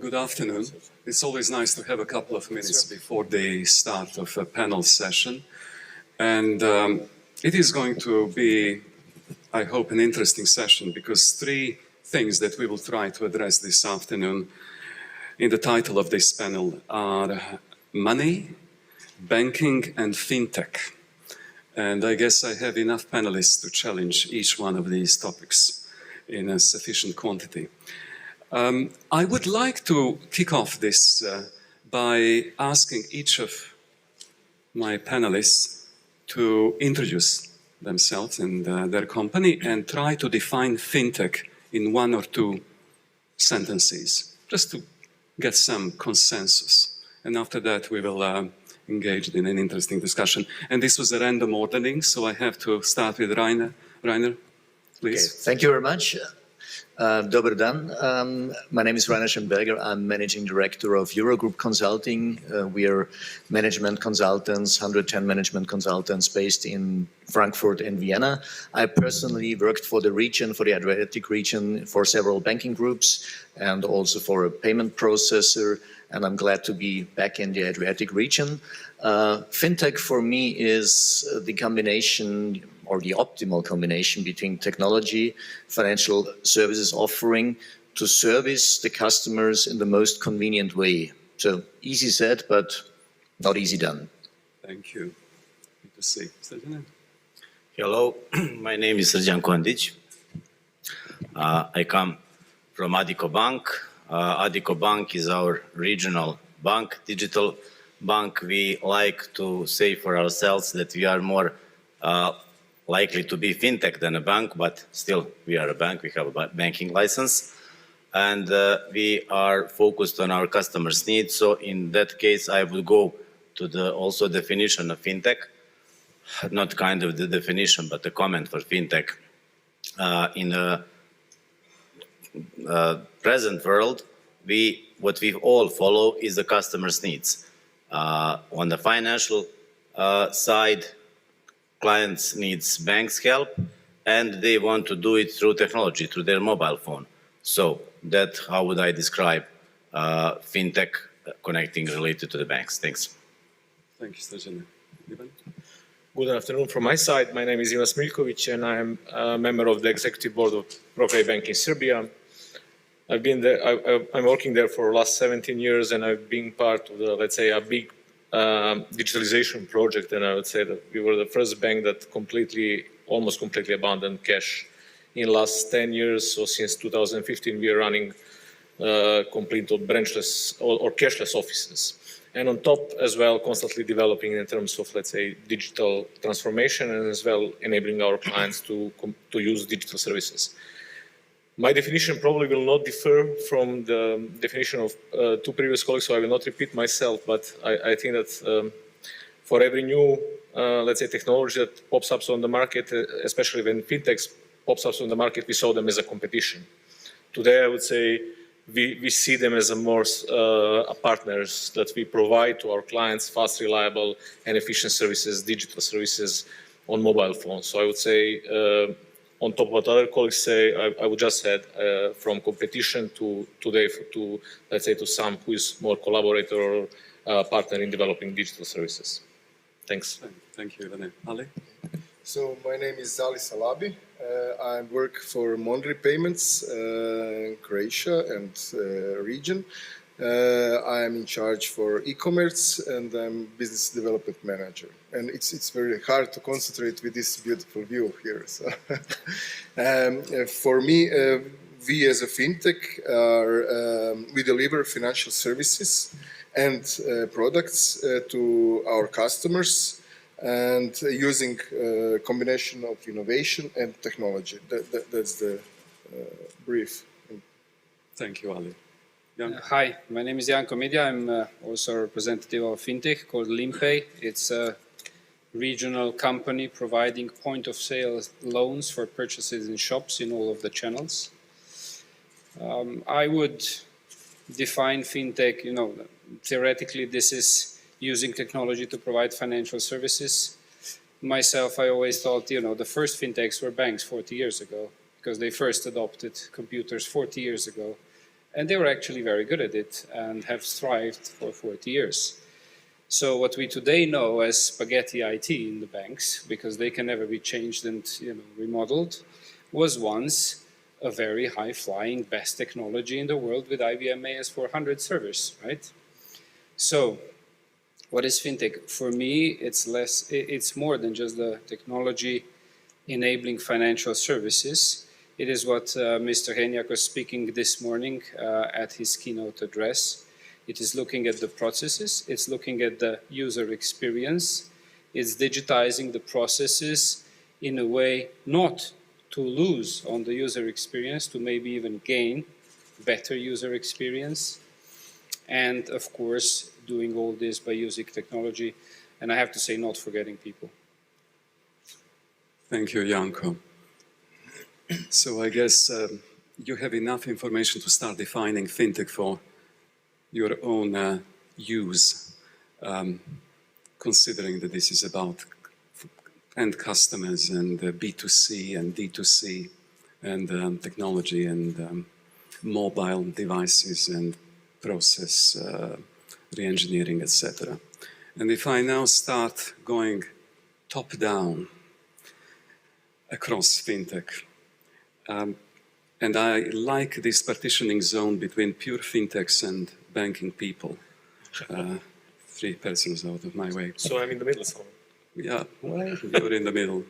good afternoon. It's always nice to have a couple of minutes before the start of a panel session. And it is going to be, I hope, an interesting session because three things that we will try to address this afternoon in the title of this panel are money, banking, and fintech. And I guess I have enough panelists to challenge each one of these topics in a sufficient quantity. I would like to kick off this by asking each of my panelists to introduce themselves and their company and try to define fintech in one or two sentences, just to get some consensus. And after that, we will engage in an interesting discussion. And this was a random ordering, so I have to start with Rainer. Rainer, please. Okay, thank you very much. Dobar dan. My name is Rainer Schamberger. I'm Managing Director of Eurogroup Consulting. We are management consultants, 110 management consultants based in Frankfurt and Vienna. I personally worked for the region, for the Adriatic region, for several banking groups and also for a payment processor. And I'm glad to be back in the Adriatic region. FinTech for me is the combination or the optimal combination between technology, financial services offering to service the customers in the most convenient way. So easy said, but not easy done. Thank you. Good to see. Srđan. Hello, my name is Srđan Kondić. I come from Addiko Bank. Addiko Bank is our regional bank, digital bank. We like to say for ourselves that we are more likely to be fintech than a bank, but still we are a bank, we have a banking license. And we are focused on our customers' needs. So in that case, I would go to the also definition of fintech, not kind of the definition, but the comment for fintech. In a present world, what we all follow is the customer's needs. On the financial side, clients needs banks' help, and they want to do it through technology, through their mobile phone. So that, how would I describe fintech connecting related to the banks? Thanks. Thank you, Srđan. Good afternoon from my side. My name is Smiljković, and I'm a member of the executive board of ProCredit Bank in Serbia. I've been there. I'm working there for the last 17 years, and I've been part of the, let's say, a big digitalization project. And I would say that we were the first bank that almost completely abandoned cash in the last 10 years. So since 2015, we are running complete branchless or cashless offices. And on top as well, constantly developing in terms of, let's say, digital transformation and as well enabling our clients to use digital services. My definition probably will not differ from the definition of two previous colleagues, so I will not repeat myself, but I think that for every new, let's say, technology that pops up on the market, especially when fintechs pops up on the market, we saw them as a competition. Today, I would say we see them as more partners that we provide to our clients fast, reliable, and efficient services, digital services on mobile phones. So I would say, on top of what other colleagues say, I would just add from competition to today to, let's say, to some who is more collaborator or partner in developing digital services. Thanks. Thank you, Rene. Ali? So my name is Sallabi. I work for Monri Payments in Croatia and region. I am in charge for e-commerce and I'm business development manager. And it's very hard to concentrate with this beautiful view here. So for me, we as a fintech we deliver financial services and products to our customers and using a combination of innovation and technology. That's the brief. Thank you, Ali. Hi, my name is Janko Medja. I'm also a representative of FINTECH called Leanpay. It's a regional company providing point-of-sale loans for purchases in shops in all of the channels. I would define FINTECH, theoretically this is using technology to provide financial services. Myself, I always thought, the first FINTECHs were banks 40 years ago because they first adopted computers 40 years ago. And they were actually very good at it and have thrived for 40 years. So what we today know as spaghetti IT in the banks, because they can never be changed and remodeled, was once a very high-flying, best technology in the world with IBM AS400 servers, right? So what is fintech? For me, it's more than just the technology enabling financial services. It is what Mr. Henjak was speaking this morning at his keynote address. It is looking at the processes, it's looking at the user experience, it's digitizing the processes in a way not to lose on the user experience, to maybe even gain better user experience. And of course, doing all this by using technology, and I have to say, not forgetting people. Thank you, Janko. So I guess you have enough information to start defining fintech for your own use, considering that this is about end customers and B2C and D2C and technology and mobile devices and process re-engineering, etc. And if I now start going top-down across fintech, and I like this partitioning zone between pure fintechs and banking people. 3 persons out of my way. So I'm in the middle somewhere. Yeah, well, you're in the middle.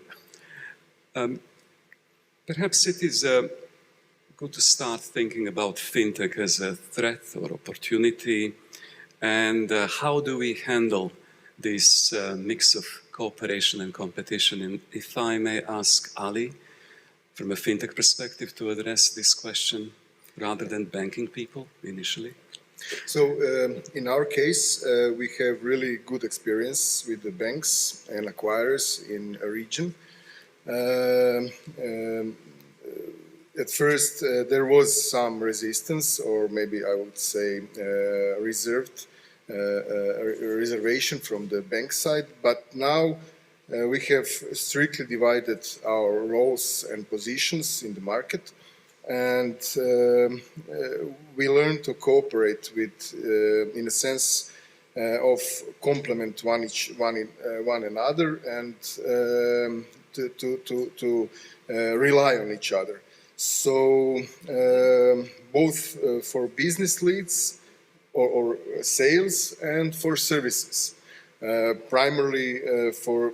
Perhaps it is good to start thinking about fintech as a threat or opportunity, and how do we handle this mix of cooperation and competition? And if I may ask Ali, from a fintech perspective, to address this question rather than banking people initially? So in our case, we have really good experience with the banks and acquirers in a region. At first, there was some resistance, or maybe I would say reservation from the bank side, but now we have strictly divided our roles and positions in the market, and we learn to cooperate with, in a sense of complement one another, and to rely on each other. So both for business leads or sales and for services. Primarily for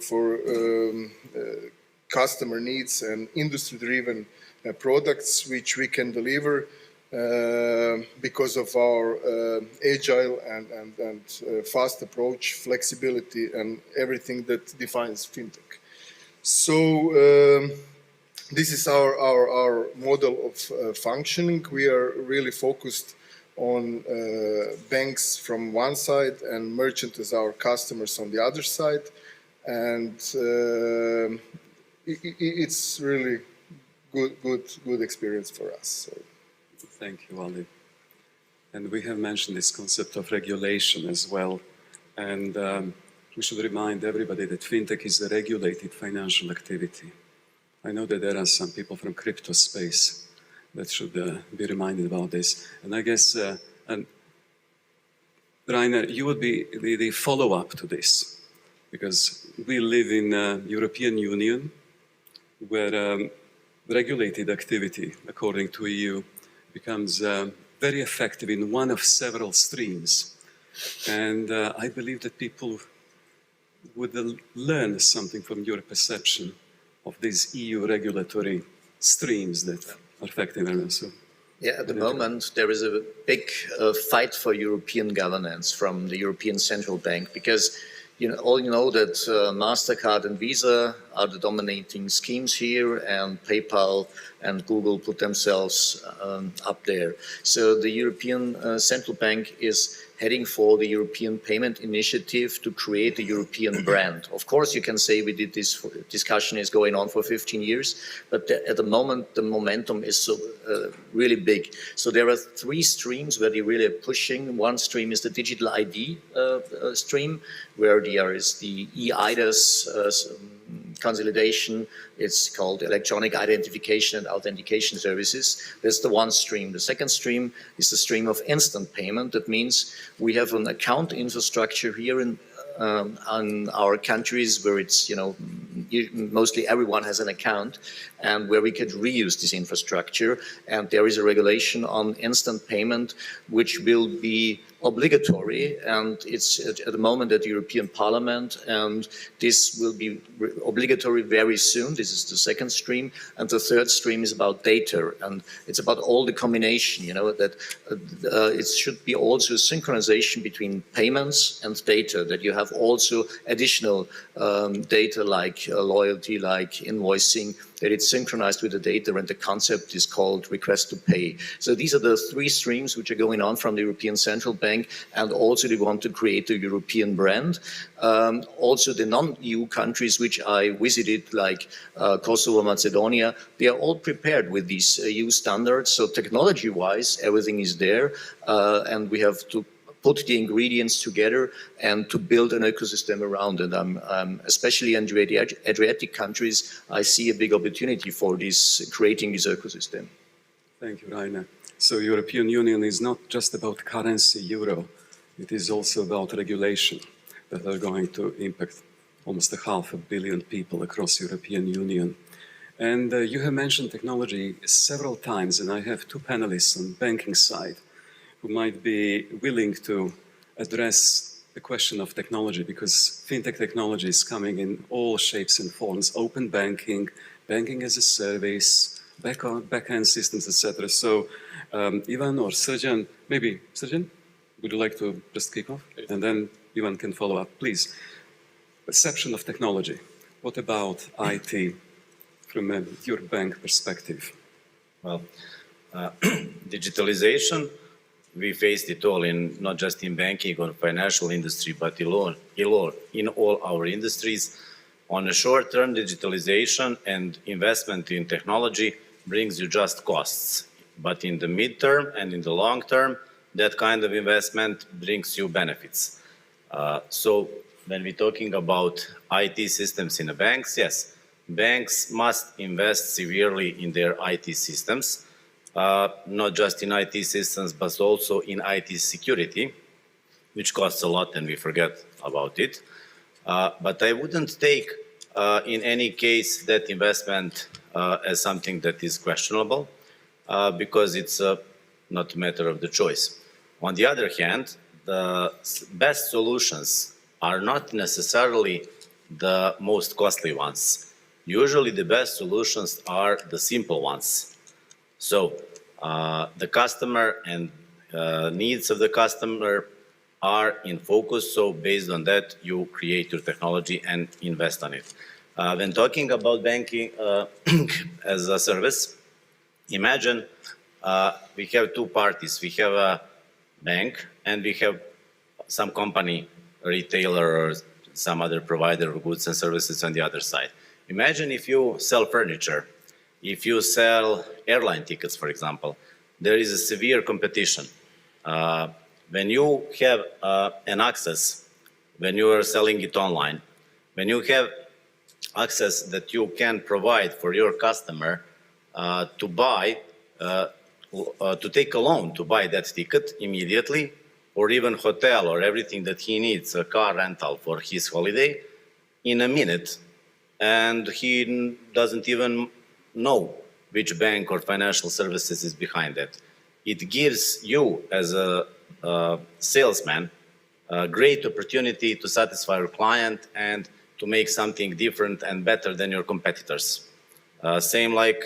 customer needs and industry-driven products which we can deliver because of our agile and fast approach, flexibility, and everything that defines fintech. So this is our model of functioning. We are really focused on banks from one side and merchant as our customers on the other side, and it's really good experience for us. So. Thank you, Ali. And we have mentioned this concept of regulation as well, and we should remind everybody that fintech is a regulated financial activity. I know that there are some people from crypto space that should be reminded about this. And I guess, Rainer, you would be the follow-up to this, because we live in European Union, where regulated activity, according to EU, becomes very effective in one of several streams. And I believe that people would learn something from your perception of these EU regulatory streams that are affecting them. So, yeah, at the moment there is a big fight for European governance from the European Central Bank, because you know that MasterCard and Visa are the dominating schemes here, and PayPal and Google put themselves up there. So the European Central Bank is heading for the European Payment Initiative to create a European brand. Of course, you can say we did this discussion is going on for 15 years, but at the moment the momentum is so really big. So there are 3 streams where they really are pushing. One stream is the digital ID stream, where there is the eIDAS consolidation. It's called electronic identification and authentication services. That's the one stream. The second stream is the stream of instant payment. That means we have an account infrastructure here in our countries where it's, mostly everyone has an account, and where we could reuse this infrastructure. And there is a regulation on instant payment which will be obligatory, and it's at the moment at the European Parliament, and this will be obligatory very soon. This is the second stream. And the third stream is about data, and it's about all the combination, that it should be also synchronization between payments and data, that you have also additional data like loyalty, like invoicing, that it's synchronized with the data, and the concept is called request to pay. So these are the three streams which are going on from the European Central Bank, and also they want to create a European brand. Also the non-EU countries which I visited, like Kosovo, Macedonia, they are all prepared with these EU standards. So technology-wise, everything is there, and we have to put the ingredients together and to build an ecosystem around it. Especially in the Adriatic countries, I see a big opportunity for this, creating this ecosystem. Thank you, Rainer. So European Union is not just about currency, euro. It is also about regulation that are going to impact almost 500 million people across European Union. And you have mentioned technology several times, and I have two panelists on banking side who might be willing to address the question of technology, because fintech technology is coming in all shapes and forms: open banking, banking as a service, back-end systems, etc. So Ivan or Srđan, maybe Srđan, would you like to just kick off? And then Ivan can follow up, please. Perception of technology. What about IT from your bank perspective? Well, digitalization, we faced it all, not just in banking or financial industry, but in all our industries. On a short term, digitalization and investment in technology brings you just costs. But in the midterm and in the long term, that kind of investment brings you benefits. So when we're talking about IT systems in the banks, yes, banks must invest severely in their IT systems. Not just in IT systems, but also in IT security, which costs a lot and we forget about it. But I wouldn't take in any case that investment as something that is questionable, because it's not a matter of the choice. On the other hand, the best solutions are not necessarily the most costly ones. Usually the best solutions are the simple ones. So the customer and needs of the customer are in focus. So based on that, you create your technology and invest on it. When talking about banking as a service, imagine we have two parties. We have a bank and we have some company, retailer, or some other provider of goods and services on the other side. Imagine if you sell furniture. If you sell airline tickets, for example, there is a severe competition. When you have an access, when you are selling it online, when you have access that you can provide for your customer to buy, to take a loan to buy that ticket immediately, or even hotel or everything that he needs, a car rental for his holiday, in a minute, and he doesn't even know which bank or financial services is behind it. It gives you, as a salesman, a great opportunity to satisfy your client and to make something different and better than your competitors. Same like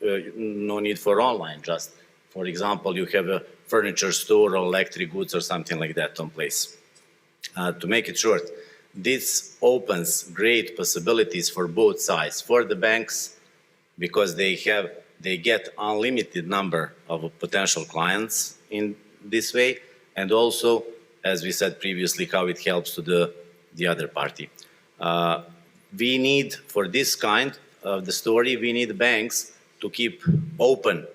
no need for online, just for example, you have a furniture store or electric goods or something like that on place. To make it short, this opens great possibilities for both sides, for the banks, because they get unlimited number of potential clients in this way, and also, as we said previously, how it helps to the other party. We need, for this kind of the story, we need banks to keep open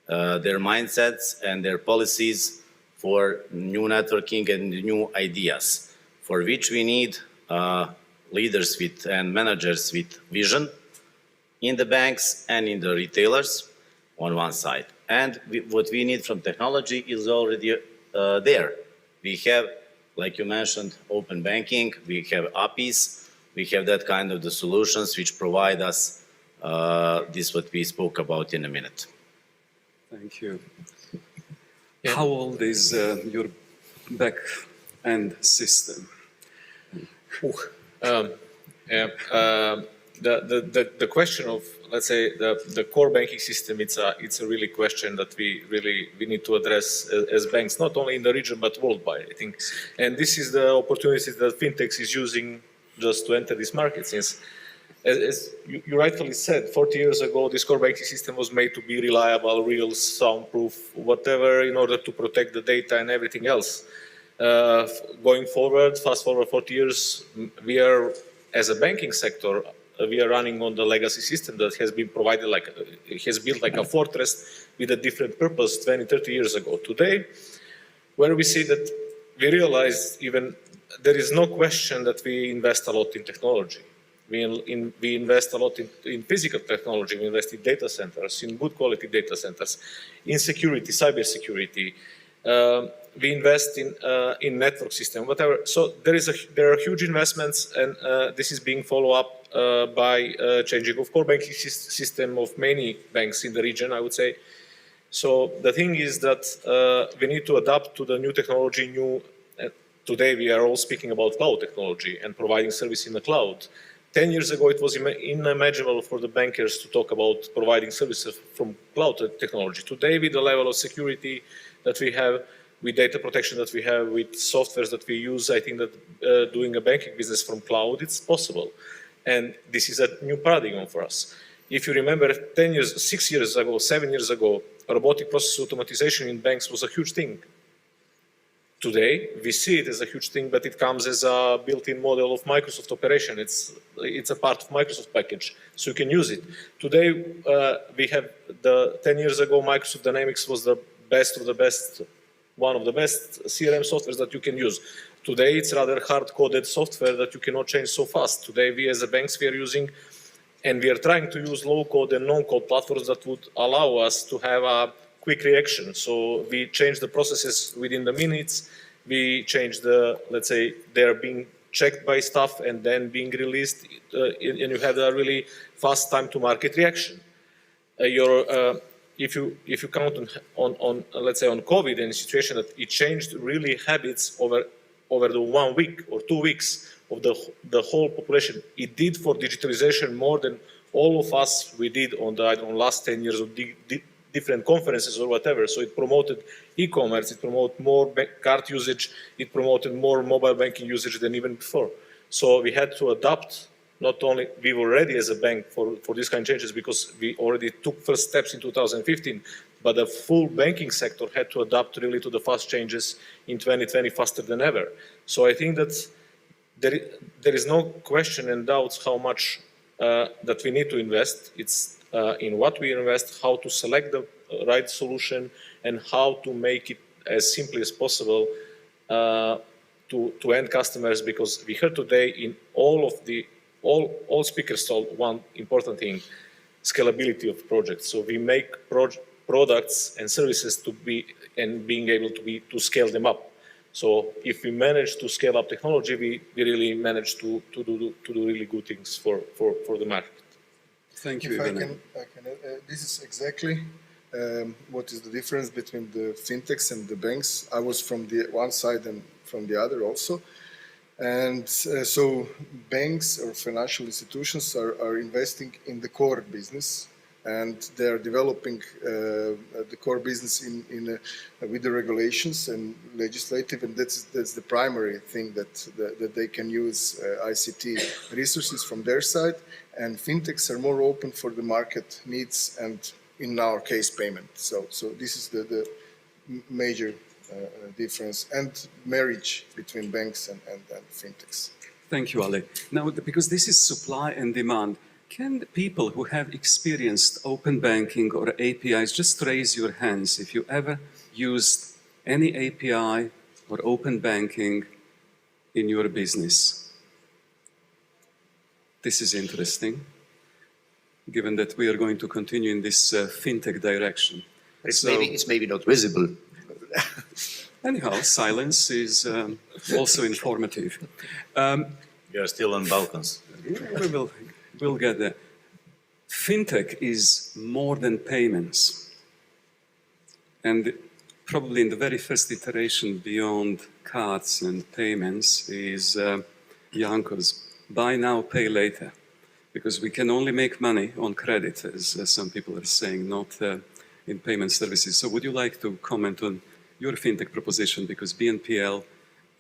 their mindsets and their policies for new networking and new ideas, for which we need leaders with and managers with vision in the banks and in the retailers on one side. And what we need from technology is already there. We have, like you mentioned, open banking, we have APIs, we have that kind of the solutions which provide us this what we spoke about in a minute. Thank you. How old is your back-end system? The question of, let's say, the core banking system, it's a really question that we need to address as banks, not only in the region but worldwide, I think. And this is the opportunity that FinTech is using just to enter this market, since, as you rightfully said, 40 years ago, this core banking system was made to be reliable, real, soundproof, whatever, in order to protect the data and everything else. Going forward, fast forward 40 years, we are, as a banking sector, we are running on the legacy system that has been provided it has built like a fortress with a different purpose 20, 30 years ago. Today, where we see that we realize even there is no question that we invest a lot in technology. We invest a lot in physical technology, we invest in data centers, in good quality data centers, in security, cyber security. We invest in network system, whatever. So there are huge investments, and this is being followed up by changing of core banking system of many banks in the region, I would say. So the thing is that we need to adapt to the new technology. Today we are all speaking about cloud technology and providing service in the cloud. 10 years ago, it was unimaginable for the bankers to talk about providing services from cloud technology. Today, with the level of security that we have, with data protection that we have, with softwares that we use, I think that doing a banking business from cloud, it's possible. And this is a new paradigm for us. If you remember 10 years, 6 years ago, 7 years ago, robotic process automation in banks was a huge thing. Today, we see it as a huge thing, but it comes as a built-in model of Microsoft operation. It's a part of Microsoft package, so you can use it. Today, we have 10 years ago, Microsoft Dynamics was the best of the best, one of the best CRM softwares that you can use. Today, it's rather hard-coded software that you cannot change so fast. Today, we as a banks, we are using, and we are trying to use low-code and non-code platforms that would allow us to have a quick reaction. So we change the processes within the minutes. We change let's say, they're being checked by staff and then being released, and you have a really fast time to market reaction. If you count on let's say on COVID and the situation that it changed really habits over the 1 week or 2 weeks of the whole population. It did for digitalization more than all of us we did on the last 10 years of different conferences or whatever. So it promoted e-commerce, it promoted more card usage, it promoted more mobile banking usage than even before. So we had to adapt. Not only we were ready as a bank for these kind of changes because we already took first steps in 2015, but the full banking sector had to adapt really to the fast changes in 2020 faster than ever. So I think that there is no question and doubts how much that we need to invest. It's in what we invest, how to select the right solution, and how to make it as simply as possible to end customers. Because we heard today in all speakers told one important thing: scalability of projects. So we make products and services being able to scale them up. So if we manage to scale up technology, we really manage to do really good things for the market. Thank you. If I can this is exactly what is the difference between the fintechs and the banks. I was from the one side and from the other also. And so banks or financial institutions are investing in the core business, and they are developing the core business with the regulations and legislative, and that's the primary thing that they can use ICT resources from their side. And fintechs are more open for the market needs and, in our case, payment. So this is the major difference and marriage between banks and fintechs. Thank you, Ali. Now, because this is supply and demand, can the people who have experienced open banking or APIs just raise your hands if you ever used any API or open banking in your business? this is interesting, given that we are going to continue in this fintech direction. It's maybe not visible. Anyhow, silence is also informative. We are still on Balkans. We'll get there. Fintech is more than payments. And probably in the very first iteration beyond cards and payments is Janko's buy now, pay later. Because we can only make money on credit, as some people are saying, not in payment services. So would you like to comment on your fintech proposition? Because BNPL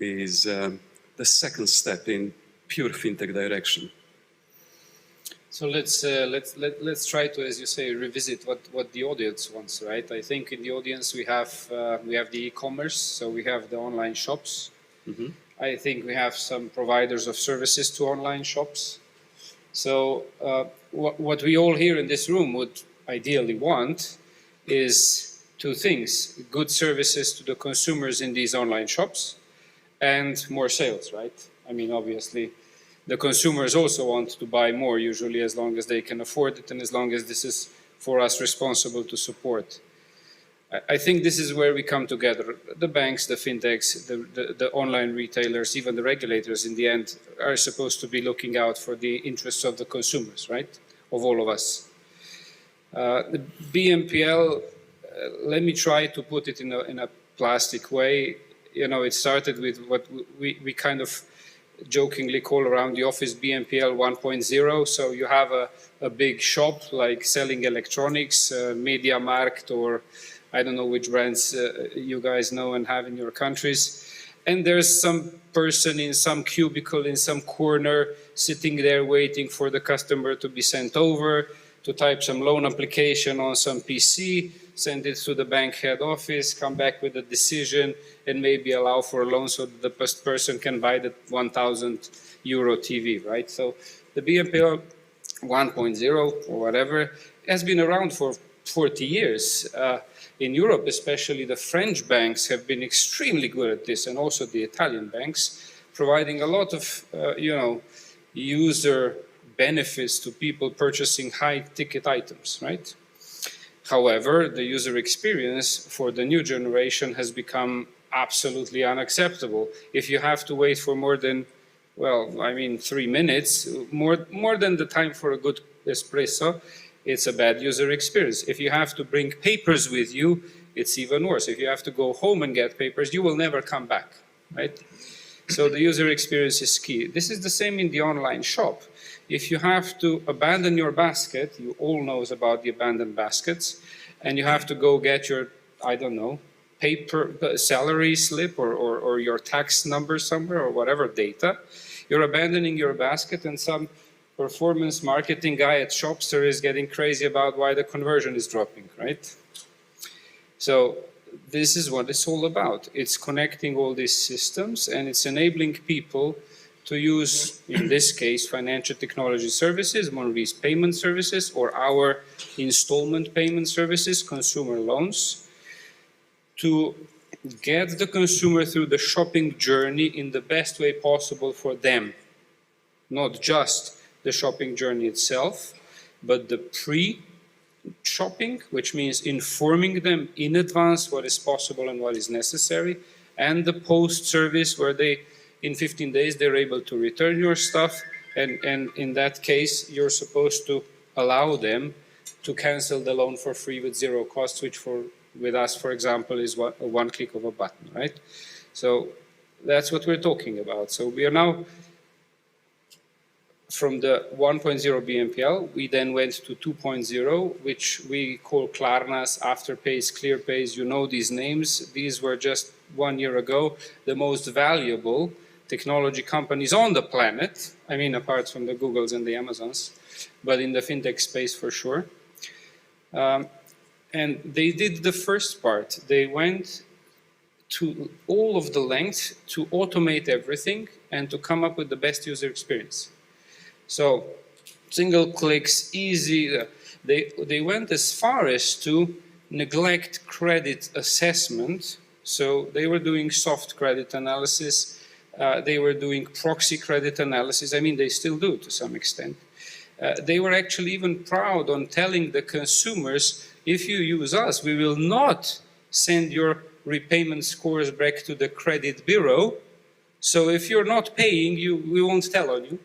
is the second step in pure fintech direction. So let's try to, as you say, revisit what the audience wants, right? I think in the audience we have the e-commerce, so we have the online shops. Mm-hmm. I think we have some providers of services to online shops. So what we all here in this room would ideally want is two things: good services to the consumers in these online shops and more sales, right? I mean, obviously, the consumers also want to buy more, usually as long as they can afford it and as long as this is for us responsible to support. I think this is where we come together. The banks, the fintechs, the online retailers, even the regulators in the end are supposed to be looking out for the interests of the consumers, right? Of all of us. The BNPL, let me try to put it in a plastic way. You know, it started with what we kind of jokingly call around the office BNPL 1.0. So you have a big shop like selling electronics, Medja Markt, or I don't know which brands you guys know and have in your countries. And there's some person in some cubicle in some corner sitting there waiting for the customer to be sent over, to type some loan application on some PC, send it to the bank head office, come back with a decision, and maybe allow for a loan so that the person can buy the 1,000 euro TV, right? So the BNPL 1.0 or whatever has been around for 40 years. In Europe, especially the French banks have been extremely good at this, and also the Italian banks, providing a lot of, user benefits to people purchasing high-ticket items, right? However, the user experience for the new generation has become absolutely unacceptable. If you have to wait for more than, 3 minutes, more than the time for a good espresso, it's a bad user experience. If you have to bring papers with you, it's even worse. If you have to go home and get papers, you will never come back, right? So the user experience is key. This is the same in the online shop. If you have to abandon your basket, you all knows about the abandoned baskets, and you have to go get your, paper salary slip or your tax number somewhere or whatever data, you're abandoning your basket, and some performance marketing guy at Shopster is getting crazy about why the conversion is dropping, right? So this is what it's all about. It's connecting all these systems, and it's enabling people to use, in this case, financial technology services, Monri's payment services, or our installment payment services, consumer loans, to get the consumer through the shopping journey in the best way possible for them. Not just the shopping journey itself, but the pre-shopping, which means informing them in advance what is possible and what is necessary, and the post-service where they, in 15 days, they're able to return your stuff, and in that case, you're supposed to allow them to cancel the loan for free with zero cost, which with us, for example, is one click of a button, right? So that's what we're talking about. So we are now, from the 1.0 BNPL, we then went to 2.0, which we call Klarnas, Afterpays, Clearpays. You know these names. These were just 1 year ago the most valuable technology companies on the planet. I mean, apart from the Googles and the Amazons, but in the fintech space for sure. And they did the first part. They went to all of the length to automate everything and to come up with the best user experience. So single clicks, easy. They went as far as to neglect credit assessment. So they were doing soft credit analysis, They were doing proxy credit analysis. I mean, they still do to some extent. They were actually even proud on telling the consumers, if you use us, we will not send your repayment scores back to the credit bureau. So if you're not paying, we won't tell on you,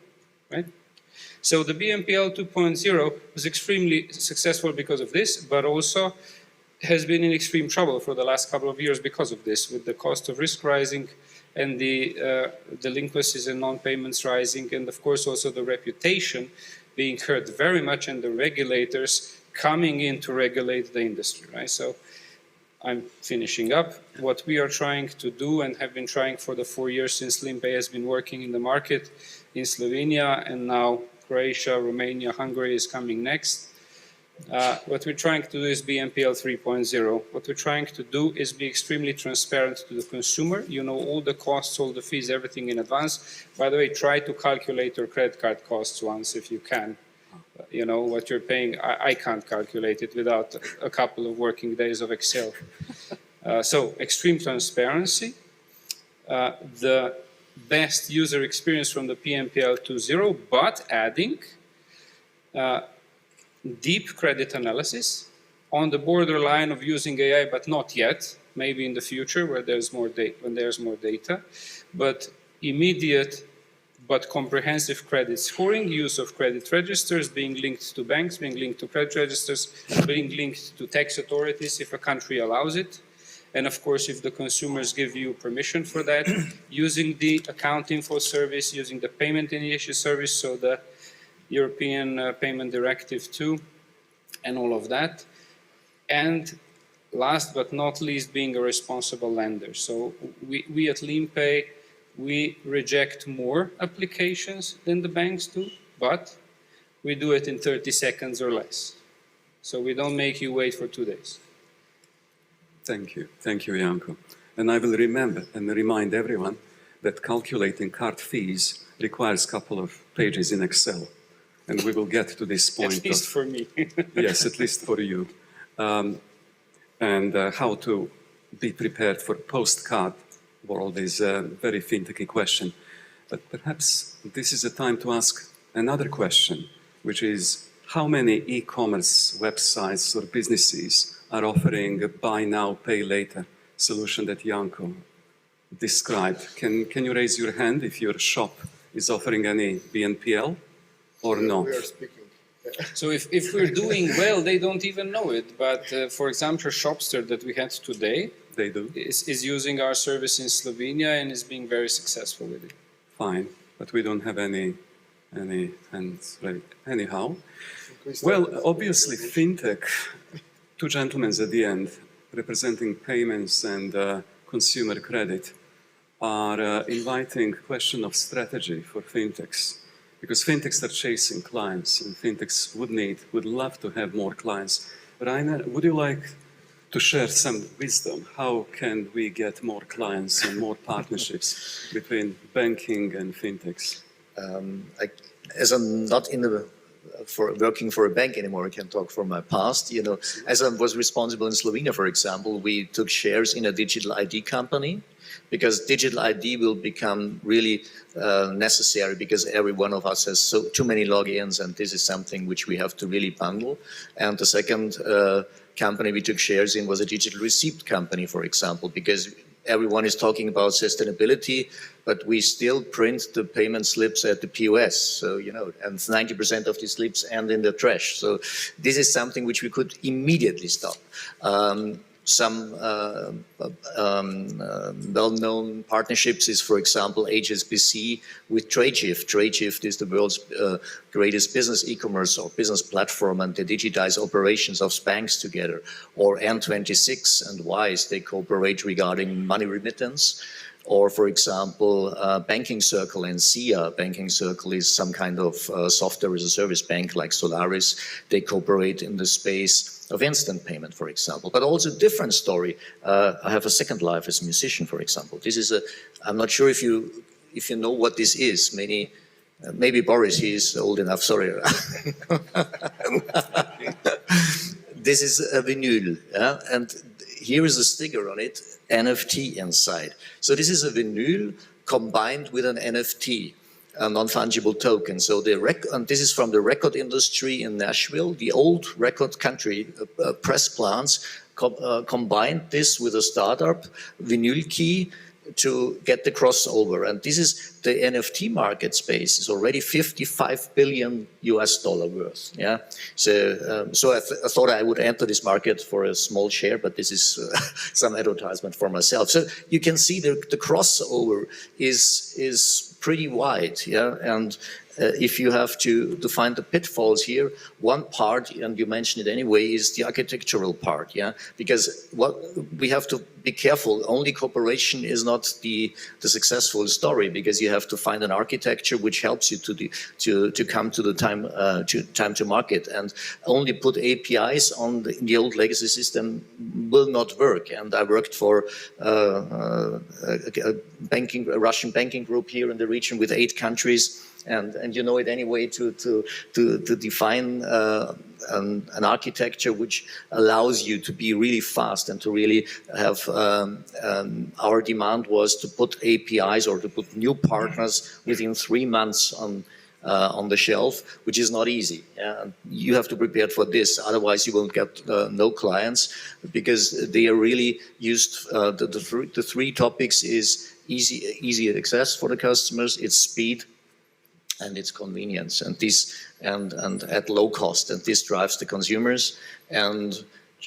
right? So the BNPL 2.0 was extremely successful because of this, but also has been in extreme trouble for the last couple of years because of this, with the cost of risk rising and the delinquencies and non-payments rising, and of course also the reputation being hurt very much, and the regulators coming in to regulate the industry, right? So I'm finishing up. What we are trying to do and have been trying for the 4 years since Leanpay has been working in the market in Slovenia, and now Croatia, Romania, Hungary is coming next. What we're trying to do is BNPL 3.0. What we're trying to do is be extremely transparent to the consumer. You know all the costs, all the fees, everything in advance. By the way, try to calculate your credit card costs once if you can. You know what you're paying. I can't calculate it without a couple of working days of Excel. So extreme transparency. The best user experience from the BNPL 2.0, but adding deep credit analysis on the borderline of using AI, but not yet. Maybe in the future, where there's more when there's more data, but immediate but comprehensive credit scoring, use of credit registers, being linked to banks, being linked to credit registers, being linked to tax authorities if a country allows it. And of course, if the consumers give you permission for that, using the account info service, using the payment initiation service, so the European Payment Directive 2, and all of that. And last but not least, being a responsible lender. So we at Leanpay, we reject more applications than the banks do, but we do it in 30 seconds or less. So we don't make you wait for 2 days. Thank you, Janko. And I will remember and remind everyone that calculating card fees requires a couple of pages in Excel. And we will get to this point. At least for me. Yes, at least for you. And how to be prepared for post-card world is a very fintechy question. But perhaps this is a time to ask another question, which is how many e-commerce websites or businesses are offering a buy now, pay later solution that Janko described? Can you raise your hand if your shop is offering any BNPL or not? We are speaking. So if we're doing well, they don't even know it. But for example, Shopster that we had today They do? is using our service in Slovenia and is being very successful with it. Fine, but we don't have any hands ready. Anyhow, well, obviously, fintech, two gentlemen at the end, representing payments and consumer credit, are inviting question of strategy for fintechs. Because fintechs are chasing clients, and fintechs would love to have more clients. Rainer, would you like to share some wisdom? How can we get more clients and more partnerships between banking and fintechs? As I'm not working for a bank anymore, I can talk from my past. You know, as I was responsible in Slovenia, for example, we took shares in a digital ID company, because digital ID will become really necessary, because every one of us has too many logins, and this is something which we have to really bundle. And the second company we took shares in was a digital receipt company, for example, because everyone is talking about sustainability, but we still print the payment slips at the POS. So, you know, and 90% of these slips end in the trash. So this is something which we could immediately stop. Some well-known partnerships is, for example, HSBC with Tradeshift. Tradeshift is the world's greatest business e-commerce or business platform, and they digitize operations of banks together. Or N26 and Wise, they cooperate regarding money remittance. Or, for example, Banking Circle and SIA. Banking Circle is some kind of software as a service bank like Solaris. They cooperate in the space of instant payment, for example. But also a different story. I have a second life as a musician, for example. This is I'm not sure if you know what this is. Maybe Boris, he is old enough, sorry. This is a vinyl, yeah? And here is a sticker on it, NFT inside. So this is a vinyl combined with an NFT, a non-fungible token. So and this is from the record industry in Nashville. The old record country press plants combined this with a startup vinyl key to get the crossover. And this is the NFT market space is already $55 billion worth. Yeah. So, I thought I would enter this market for a small share, but this is some advertisement for myself. So you can see the crossover is pretty wide. Yeah. And if you have to find the pitfalls here, one part, and you mentioned it anyway, is the architectural part, yeah? Because what we have to be careful, only cooperation is not the successful story, because you have to find an architecture which helps you to come to the time to market, and only put APIs on the old legacy system will not work. And I worked for a Russian banking group here in the region with 8 countries. And you know it anyway to define an architecture which allows you to be really fast and to really have our demand was to put APIs or to put new partners within 3 months on the shelf, which is not easy. You have to prepare for this, otherwise you won't get no clients, because they are really used. The 3 topics is easy access for the customers, it's speed, and its convenience, and at low cost, and this drives the consumers. And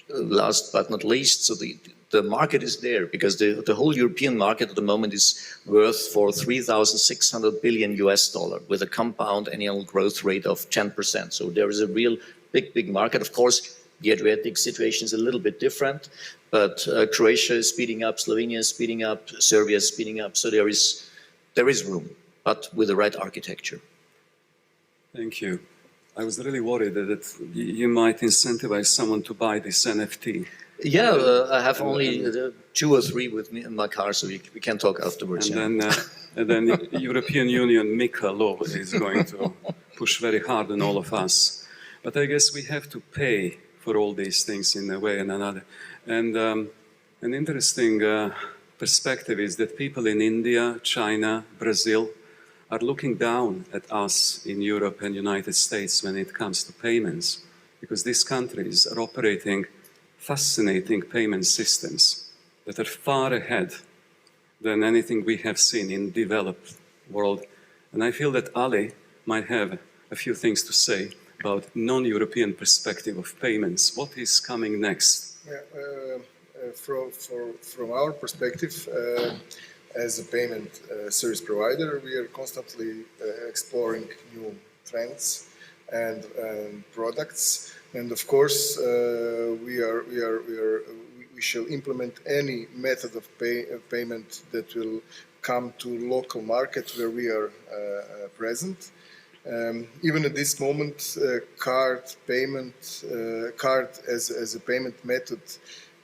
last but not least, so the market is there, because the whole European market at the moment is worth for $3,600 billion with a compound annual growth rate of 10%. So there is a real big market. Of course, the Adriatic situation is a little bit different, but Croatia is speeding up, Slovenia is speeding up, Serbia is speeding up. So there is room, but with the right architecture. Thank you. I was really worried that you might incentivize someone to buy this NFT. Yeah, I have only 2 or 3 with me in my car, so we can talk afterwards. And then European Union MiCA law is going to push very hard on all of us. But I guess we have to pay for all these things in a way and another. And an interesting perspective is that people in India, China, Brazil are looking down at us in Europe and United States when it comes to payments, because these countries are operating fascinating payment systems that are far ahead than anything we have seen in developed world. And I feel that Ali might have a few things to say about non-European perspective of payments. What is coming next? Yeah, from our perspective, as a payment service provider, we are constantly exploring new trends and products, and of course, we shall implement any method of payment that will come to local market where we are present. Even at this moment, card as a payment method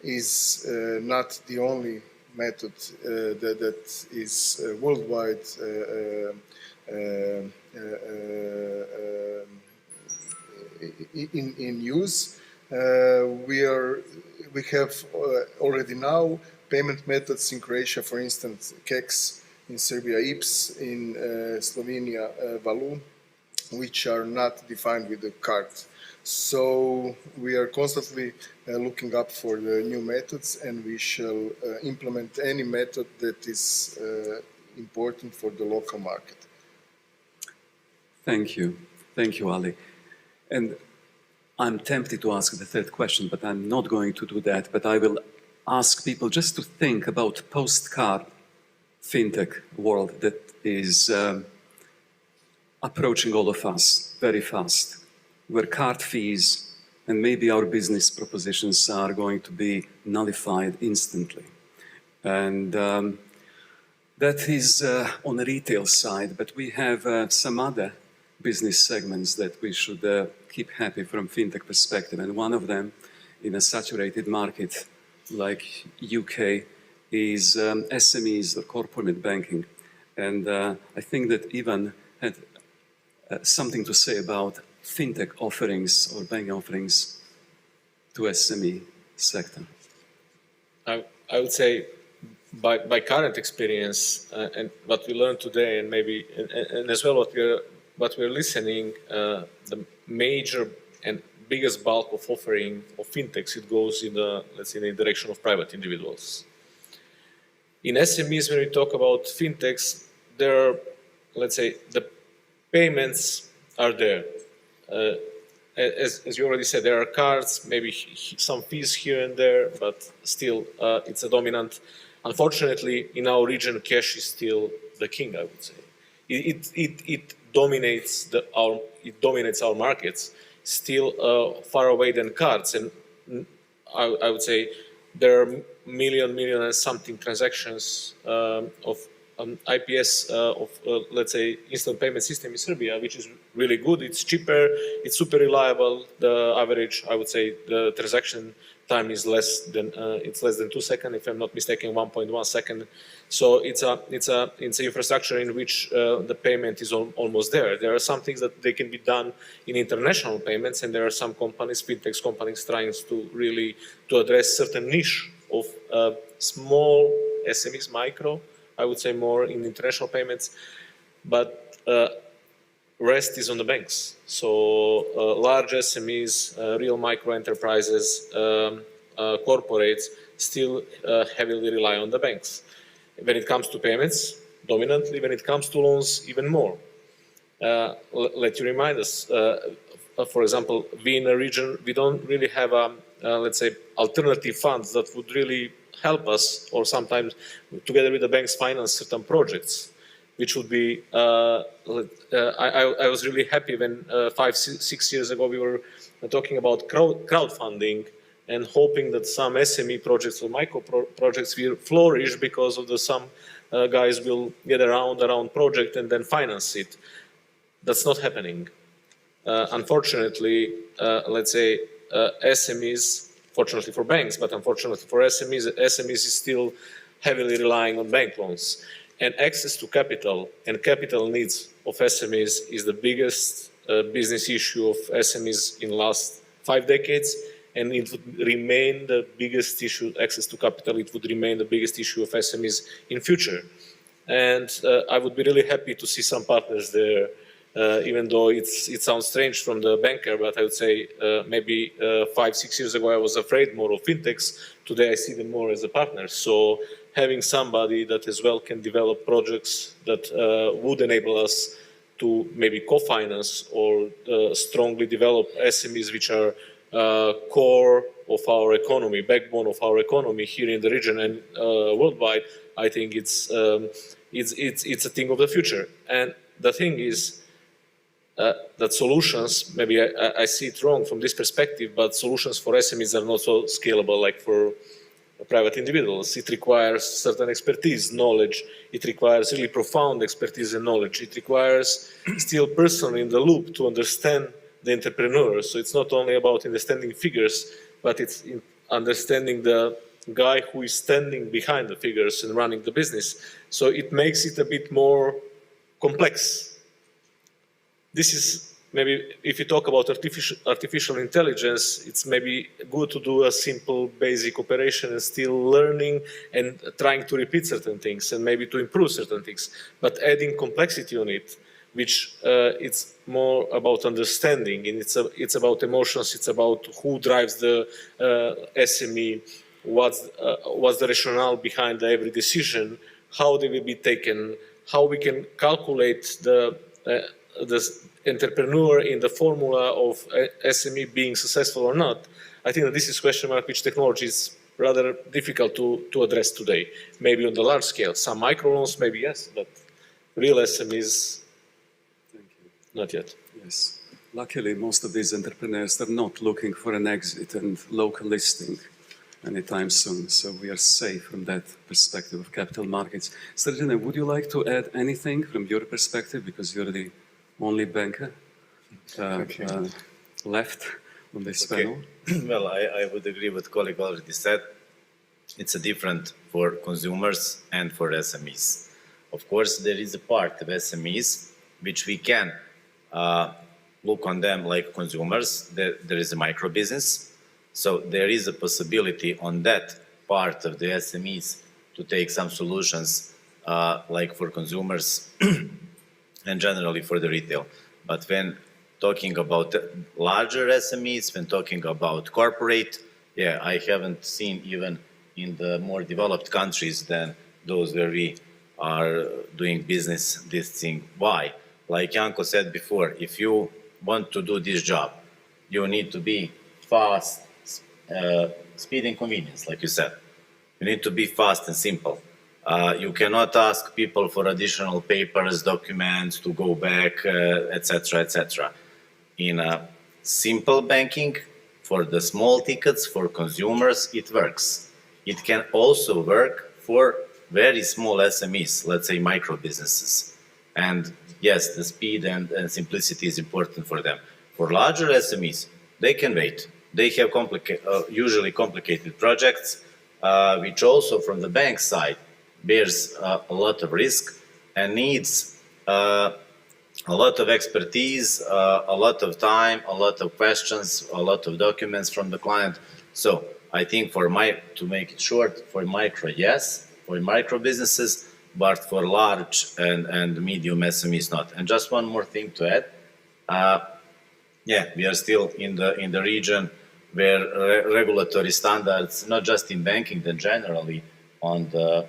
is not the only method that is worldwide in use. We have already now payment methods in Croatia, for instance, KEX, in Serbia IPS, in Slovenia Valu, which are not defined with the card. So we are constantly looking up for the new methods, and we shall implement any method that is important for the local market. Thank you, Ali. And I'm tempted to ask the 3rd question, but I'm not going to do that. But I will ask people just to think about post-card fintech world that is approaching all of us very fast, where card fees and maybe our business propositions are going to be nullified instantly. And that is on the retail side, but we have some other business segments that we should keep happy from fintech perspective. And one of them, in a saturated market like UK, is SMEs, or corporate banking. And I think that Ivan had something to say about fintech offerings or banking offerings to SME sector. I would say by current experience and what we learned today, and maybe and as well what we're listening, the major and biggest bulk of offering of fintechs, it goes in the, let's say, in the direction of private individuals. In SMEs, when we talk about fintechs, there are, let's say, the payments are there. As you already said, there are cards, maybe some fees here and there, but still it's a dominant. Unfortunately, in our region, cash is still the king, I would say. It dominates our markets, still far away than cards. And I would say there are million and something transactions of IPS let's say, instant payment system in Serbia, which is really good. It's cheaper, it's super reliable. The average, I would say, the transaction time is less than 2 seconds, if I'm not mistaken, 1.1 second. So it's an infrastructure in which the payment is almost there. There are some things that they can be done in international payments, and there are some companies, fintech companies, trying to really address certain niche of small SMEs, micro, I would say, more in international payments, but rest is on the banks. So large SMEs, real micro enterprises, corporates still heavily rely on the banks. When it comes to payments, dominantly. When it comes to loans, even more. Let you remind us, for example, we in a region, we don't really have, let's say, alternative funds that would really help us, or sometimes together with the banks finance certain projects, which would be, I was really happy when 5-6 years ago we were talking about crowdfunding and hoping that some SME projects or micro projects will flourish because of some guys will get around project and then finance it. That's not happening. Unfortunately, let's say SMEs, fortunately for banks, but unfortunately for SMEs is still heavily relying on bank loans. And access to capital and capital needs of SMEs is the biggest business issue of SMEs in the last 5 decades, and it would remain the biggest issue. Access to capital, it would remain the biggest issue of SMEs in future. And I would be really happy to see some partners there, even though it sounds strange from the banker, but I would say maybe 5-6 years ago I was afraid more of fintechs. Today I see them more as a partner. So having somebody that as well can develop projects that would enable us to maybe co-finance or strongly develop SMEs, which are core of our economy, backbone of our economy here in the region and worldwide, I think it's a thing of the future. And the thing is that solutions, maybe I see it wrong from this perspective, but solutions for SMEs are not so scalable like for private individuals. It requires certain expertise, knowledge. It requires really profound expertise and knowledge. It requires still person in the loop to understand the entrepreneur. So it's not only about understanding figures, but it's understanding the guy who is standing behind the figures and running the business. So it makes it a bit more complex. This is maybe, if you talk about artificial intelligence, it's maybe good to do a simple basic operation and still learning and trying to repeat certain things and maybe to improve certain things. But adding complexity on it, which it's more about understanding, and it's about emotions, it's about who drives the SME, what's the rationale behind every decision, how they will be taken, how we can calculate the entrepreneur in the formula of SME being successful or not. I think that this is a question mark which technology is rather difficult to address today. Maybe on the large scale, some microloans, maybe yes, but real SMEs, not yet. Yes. Luckily, most of these entrepreneurs are not looking for an exit and local listing anytime soon, so we are safe from that perspective of capital markets. Srđan, would you like to add anything from your perspective, because you're the only banker left on this panel? Well, I would agree with what colleague already said. It's a different for consumers and for SMEs. Of course, there is a part of SMEs which we can look on them like consumers. There is a micro business. So there is a possibility on that part of the SMEs to take some solutions like for consumers and generally for the retail. But when talking about larger SMEs, when talking about corporate, yeah, I haven't seen even in the more developed countries than those where we are doing business this thing. Why? Like Janko said before, if you want to do this job, you need to be fast, speed and convenience, like you said. You need to be fast and simple. You cannot ask people for additional papers, documents to go back, etc., etc. In a simple banking, for the small tickets, for consumers, it works. It can also work for very small SMEs, let's say micro businesses. And yes, the speed and simplicity is important for them. For larger SMEs, they can wait. They have usually complicated projects, which also from the bank side bears a lot of risk and needs a lot of expertise, a lot of time, a lot of questions, a lot of documents from the client. So I think to make it short, for micro, yes, for micro businesses, but for large and medium SMEs not. And just one more thing to add. Yeah, we are still in the region where regulatory standards, not just in banking, but generally on the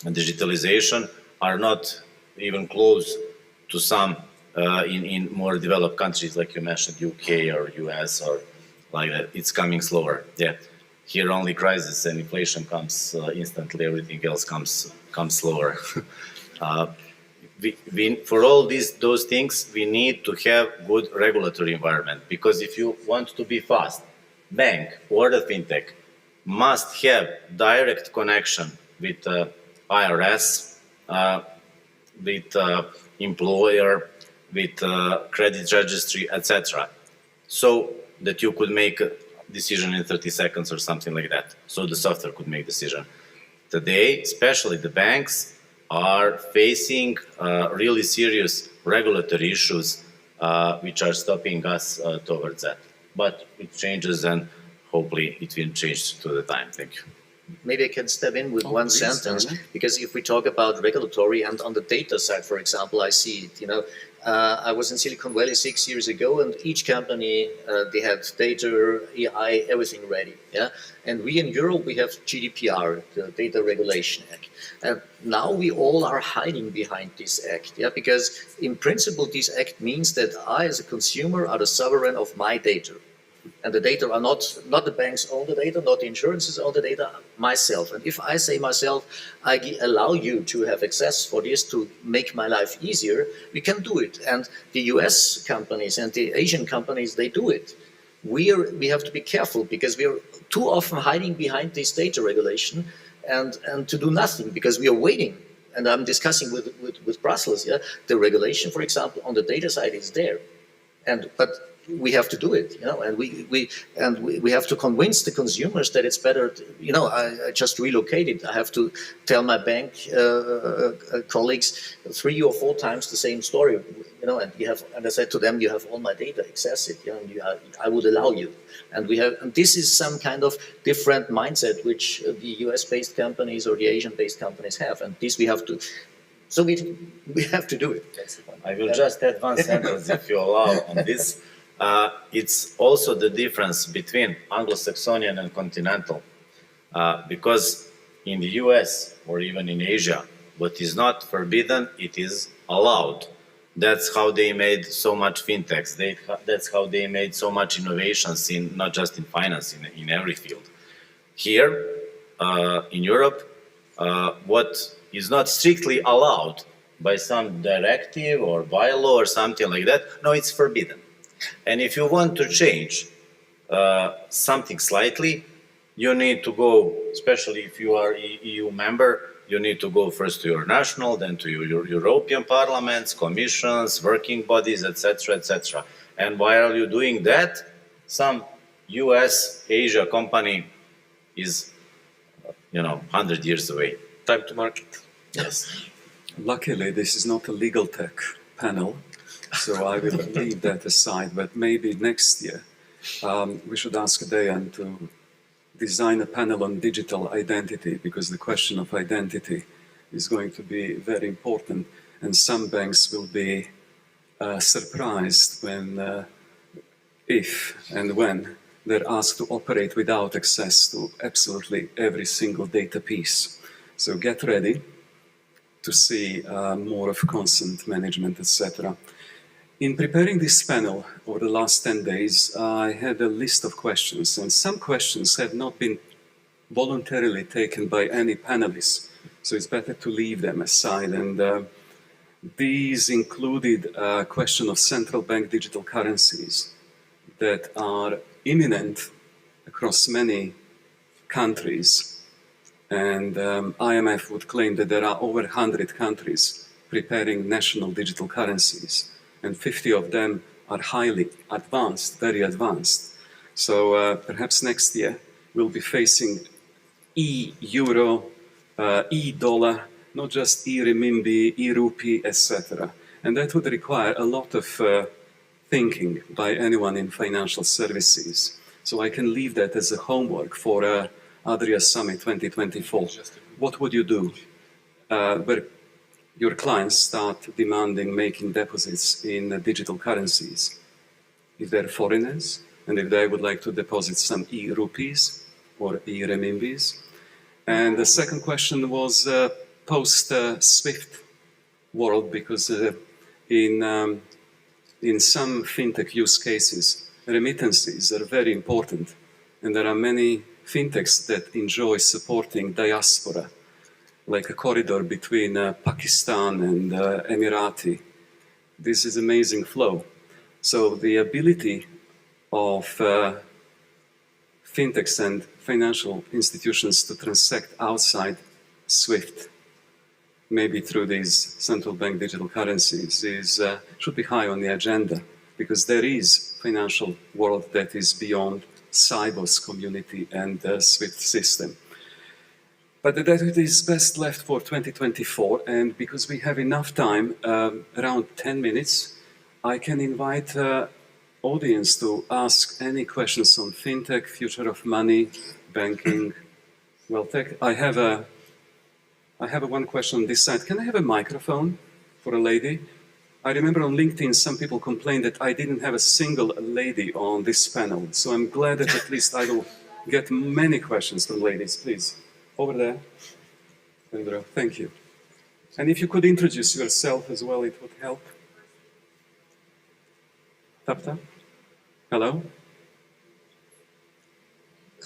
digitalization, are not even close to some in more developed countries, like you mentioned, UK or US or like that. It's coming slower. Yeah, here only crisis and inflation comes instantly. Everything else comes slower. For all those things, we need to have good regulatory environment, because if you want to be fast, bank or the fintech must have direct connection with IRS, with employer, with credit registry, etc., so that you could make a decision in 30 seconds or something like that, so the software could make decision. Today, especially the banks are facing really serious regulatory issues which are stopping us towards that. But it changes, and hopefully it will change to the time. Thank you. Maybe I can step in with one please, sentence, Srđan. because if we talk about regulatory and on the data side, for example, I see it, I was in Silicon Valley 6 years ago, and each company, they had data, AI, everything ready. Yeah, and we in Europe, we have GDPR, the Data Regulation Act. And now we all are hiding behind this act, yeah, because in principle, this act means that I, as a consumer, are the sovereign of my data. And the data are not the banks own the data, not the insurances own the data, myself. And if I say myself, I allow you to have access for this to make my life easier, we can do it. And the US companies and the Asian companies, they do it. We have to be careful, because we are too often hiding behind this data regulation and to do nothing, because we are waiting. And I'm discussing with Brussels, yeah, the regulation, for example, on the data side is there. But we have to do it, and we have to convince the consumers that it's better. I just relocated. I have to tell my bank colleagues 3 or 4 times the same story, and I said to them, you have all my data, access it, and I would allow you. And this is some kind of different mindset which the US-based companies or the Asian-based companies have, and this we have to. So we have to do it. That's the point. I will just add one sentence, if you allow, on this. It's also the difference between Anglo-Saxonian and continental, because in the US or even in Asia, what is not forbidden, it is allowed. That's how they made so much fintechs. That's how they made so much innovations, not just in finance, in every field. Here in Europe, what is not strictly allowed by some directive or bylaw or something like that, no, it's forbidden. And if you want to change something slightly, you need to go, especially if you are EU member, you need to go first to your national, then to your European parliaments, commissions, working bodies, etc., etc. And while you're doing that, some US, Asia company is, 100 years away. Time to market. Yes. Luckily, this is not a legal tech panel, so I will leave that aside. But maybe next year we should ask Dejan to design a panel on digital identity, because the question of identity is going to be very important, and some banks will be surprised when, if and when they're asked to operate without access to absolutely every single data piece. So get ready to see more of consent management, etc. In preparing this panel over the last 10 days, I had a list of questions, and some questions have not been voluntarily taken by any panelists, so it's better to leave them aside. And these included a question of central bank digital currencies that are imminent across many countries. And IMF would claim that there are over 100 countries preparing national digital currencies, and 50 of them are highly advanced, very advanced. So perhaps next year we'll be facing e-euro, e-dollar, not e e-renminbi, e-rupee, etc. And that would require a lot of thinking by anyone in financial services. So I can leave that as a homework for Adria Summit 2024. What would you do where your clients start demanding making deposits in digital currencies? If they're foreigners, and if they would like to deposit some e-rupees or e-renminbis. And the second question was post-SWIFT world, because in some fintech use cases, remittances are very important, and there are many fintechs that enjoy supporting diaspora, like a corridor between Pakistan and Emirati. This is amazing flow. So the ability of fintechs and financial institutions to transact outside SWIFT, maybe through these central bank digital currencies, should be high on the agenda, because there is financial world that is beyond Cyber's community and the SWIFT system. But that is best left for 2024, and because we have enough time, around 10 minutes, I can invite audience to ask any questions on fintech, future of money, banking, wealth tech. I have one question on this side. Can I have a microphone for a lady? I remember on LinkedIn some people complained that I didn't have a single lady on this panel, so I'm glad that at least I will get many questions from ladies. Please, over there. Andrew, thank you. And if you could introduce yourself as well, it would help. Tapta? Hello?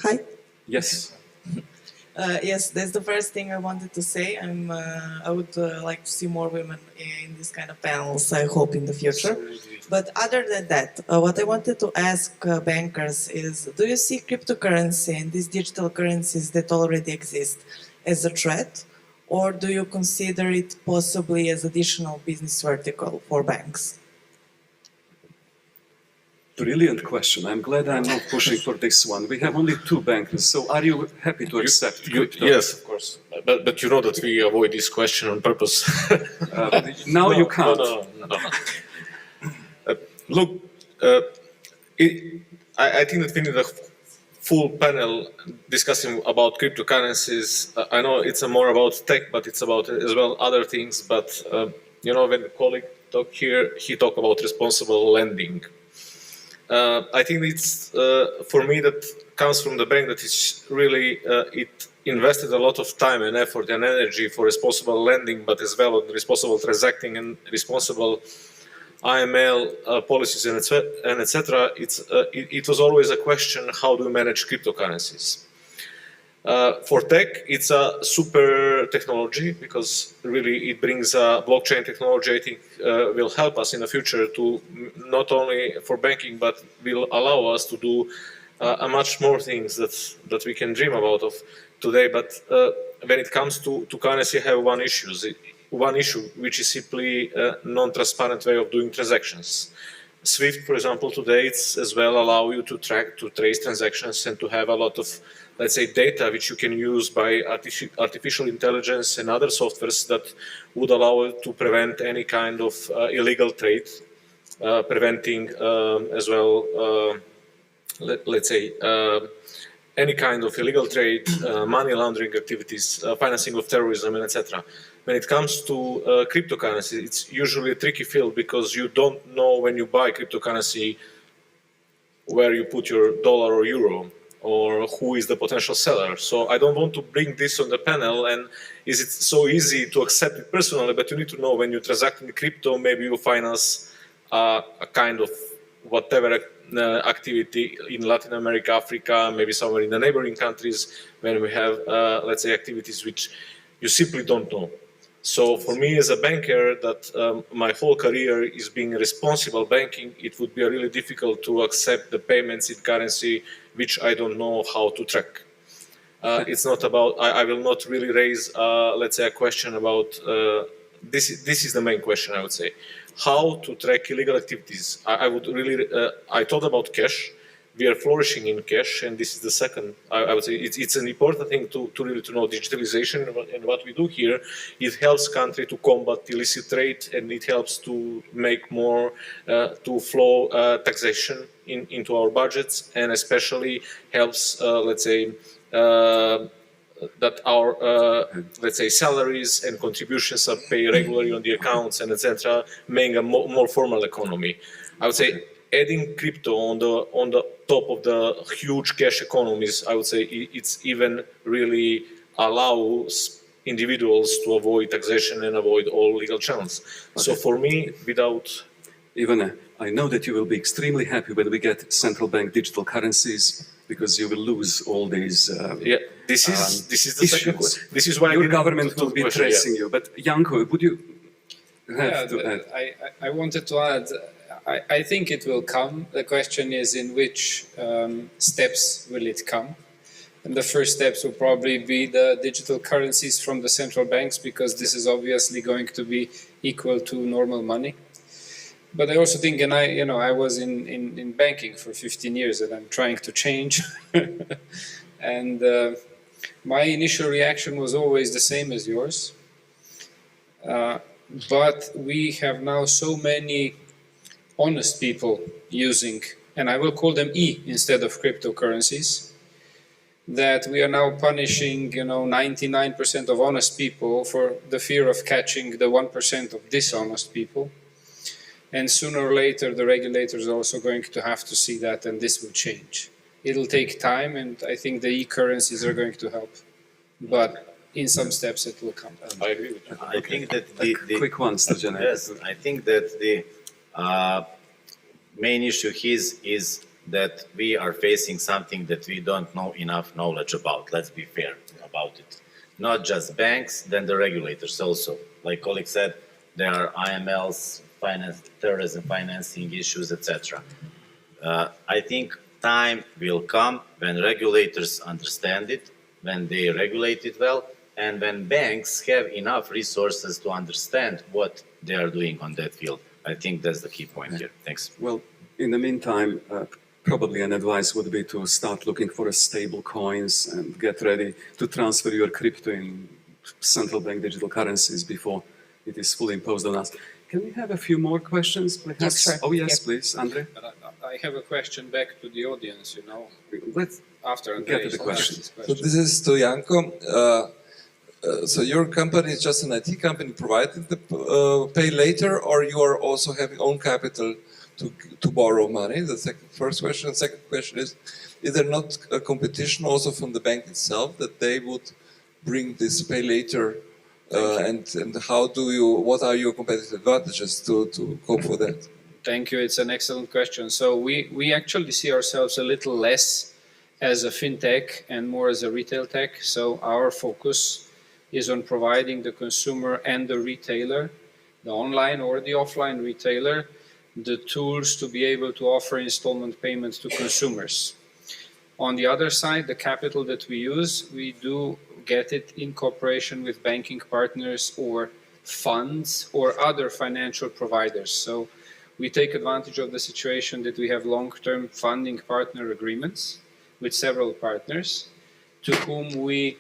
Hi. Yes. Yes, that's the first thing I wanted to say. I would like to see more women in this kind of panels, I hope, in the future. But other than that, what I wanted to ask bankers is, do you see cryptocurrency and these digital currencies that already exist as a threat, or do you consider it possibly as additional business vertical for banks? Brilliant question. I'm glad I'm not pushing for this one. We have only 2 bankers, so are you happy to accept crypto? Yes, of course. But you know that we avoid this question on purpose. Now you can't. No. Look, I think that we need a full panel discussing about cryptocurrencies. I know it's more about tech, but it's about as well other things. But you know, when the colleague talked here, he talked about responsible lending. I think it's, for me, that comes from the bank that is really, it invested a lot of time and effort and energy for responsible lending, but as well on responsible transacting and responsible IML policies and etc. It was always a question, how do we manage cryptocurrencies? For tech, it's a super technology, because really it brings blockchain technology. I think will help us in the future to not only for banking, but will allow us to do much more things that we can dream about of today. But when it comes to currency, I have one issue, which is simply a non-transparent way of doing transactions. SWIFT, for example, today it's as well allow you to trace transactions and to have a lot of, let's say, data which you can use by artificial intelligence and other softwares that would allow you to prevent any kind of illegal trade, preventing as well, let's say, any kind of illegal trade, money laundering activities, financing of terrorism, and etc. When it comes to cryptocurrency, it's usually a tricky field because you don't know when you buy cryptocurrency where you put your dollar or euro, or who is the potential seller. So I don't want to bring this on the panel, and is it so easy to accept it personally, but you need to know when you transact in crypto, maybe you finance a kind of whatever activity in Latin America, Africa, maybe somewhere in the neighboring countries, when we have, let's say, activities which you simply don't know. So for me as a banker, that my whole career is being responsible banking, it would be really difficult to accept the payments in currency which I don't know how to track. It's not about, I will not really raise, let's say, a question about, this is the main question, I would say. How to track illegal activities. I would really, I thought about cash. We are flourishing in cash, and this is the second. I would say it's an important thing to really to know digitalization, and what we do here. It helps country to combat illicit trade, and it helps to make more to flow taxation into our budgets, and especially helps, let's say, that our let's say salaries and contributions are paid regularly on the accounts and etc., making a more formal economy. I would say adding crypto on the top of the huge cash economies, I would say it's even really allows individuals to avoid taxation and avoid all legal channels. Okay. So for me, without Ivana, I know that you will be extremely happy when we get central bank digital currencies, because you will lose all these this is the second question. This is why your government will be tracing you. But Janko, would you have to add? I wanted to add, I think it will come. The question is in which steps will it come? And the first steps will probably be the digital currencies from the central banks, because this is obviously going to be equal to normal money. But I also think, and I was in banking for 15 years, and I'm trying to change. And my initial reaction was always the same as yours. But we have now so many honest people using, and I will call them E instead of cryptocurrencies, that we are now punishing, 99% of honest people for the fear of catching the 1% of dishonest people. And sooner or later, the regulators are also going to have to see that, and this will change. It'll take time, and I think the e-currencies are going to help. But in some steps, it will come. I agree with you. I think that quick one, Srđan. Yes, I think that the main issue is that we are facing something that we don't know enough knowledge about. Let's be fair about it. Not just banks, then the regulators also. Like colleague said, there are IMLs, terrorism financing issues, etc. I think time will come when regulators understand it, when they regulate it well, and when banks have enough resources to understand what they are doing on that field. I think that's the key point here. Thanks. Well, in the meantime, probably an advice would be to start looking for stable coins and get ready to transfer your crypto in central bank digital currencies before it is fully imposed on us. Can we have a few more questions, perhaps? Yes, sure. Oh, yes, Yes. please, Andre. I have a question back to the audience, Let's after get to Andrej's the question. So this is to Janko. So your company is just an IT company providing the pay later, or you are also having own capital to borrow money? The first question. Second question is there not a competition also from the bank itself that they would bring this pay later? And what are your competitive advantages to cope with that? Thank you. It's an excellent question. So we actually see ourselves a little less as a fintech and more as a retail tech. So our focus is on providing the consumer and the retailer, the online or the offline retailer, the tools to be able to offer installment payments to consumers. On the other side, the capital that we use, we do get it in cooperation with banking partners or funds or other financial providers. So we take advantage of the situation that we have long-term funding partner agreements with several partners to whom we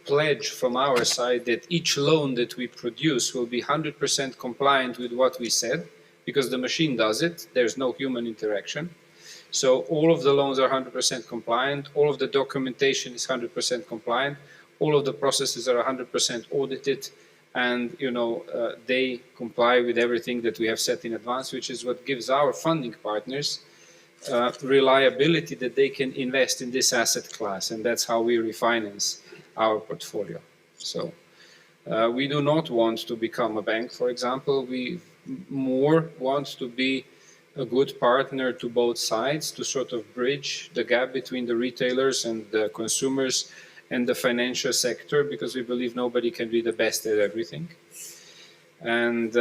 pledge from our side that each loan that we produce will be 100% compliant with what we said, because the machine does it, there's no human interaction. So all of the loans are 100% compliant, all of the documentation is 100% compliant, all of the processes are 100% audited, and they comply with everything that we have set in advance, which is what gives our funding partners reliability that they can invest in this asset class, and that's how we refinance our portfolio. So we do not want to become a bank, for example. We more want to be a good partner to both sides to sort of bridge the gap between the retailers and the consumers and the financial sector, because we believe nobody can be the best at everything. And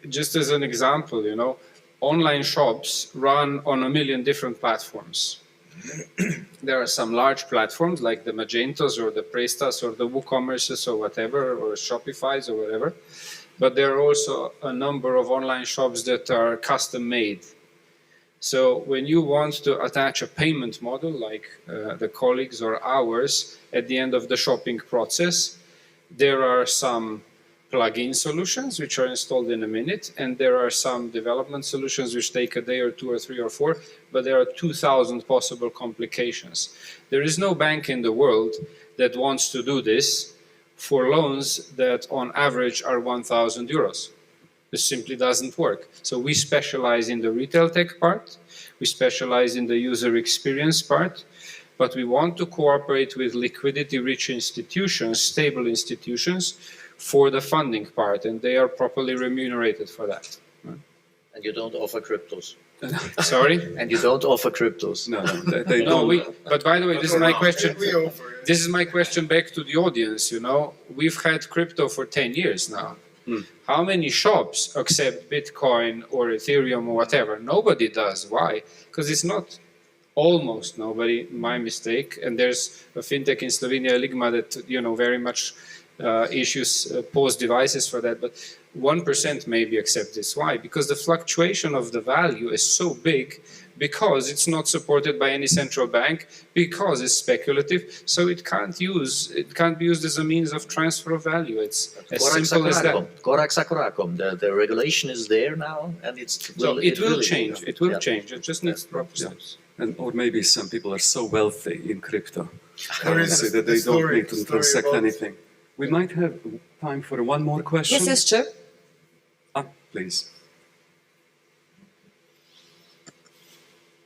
just as an example, online shops run on a million different platforms. There are some large platforms like the Magentos or the Prestas or the WooCommerces or whatever, or Shopify's or whatever. But there are also a number of online shops that are custom made. So when you want to attach a payment model like the colleagues or ours at the end of the shopping process, there are some plug-in solutions which are installed in a minute, and there are some development solutions which take a day or 2 or 3 or 4, but there are 2,000 possible complications. There is no bank in the world that wants to do this for loans that on average are 1,000 euros. This simply doesn't work. So we specialize in the retail tech part, we specialize in the user experience part, but we want to cooperate with liquidity-rich institutions, stable institutions, for the funding part, and they are properly remunerated for that. And you don't offer cryptos. Sorry? And you don't offer cryptos. No, they No, don't. but by the way, this is my question. We offer it. This is my question back to the audience, We've had crypto for 10 years now. How many shops accept Bitcoin or Ethereum or whatever? Nobody does. Why? Because it's not almost nobody, my mistake. And there's a fintech in Slovenia, Ligma, that, very much issues POS devices for that, but 1% maybe accept this. Why? Because the fluctuation of the value is so big, because it's not supported by any central bank, because it's speculative, so it can't be used as a means of transfer of value. It's as simple as that. The regulation is there now, and it will change. It will change. It just needs proper steps. Or maybe some people are so wealthy in crypto There is currency that they don't need to transact anything. We might have time for one more question. Yes, Chair. Please.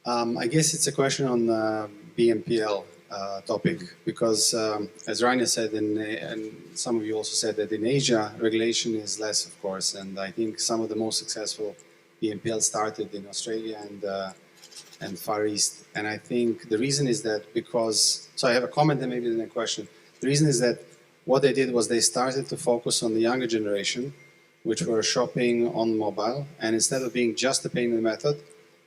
I guess it's a question on BNPL topic, because as Rainer said, and some of you also said, that in Asia, regulation is less, of course, and I think some of the most successful BNPL started in Australia and Far East. And I think the reason is that so I have a comment and maybe then a question. The reason is that what they did was they started to focus on the younger generation, which were shopping on mobile, and instead of being just a payment method,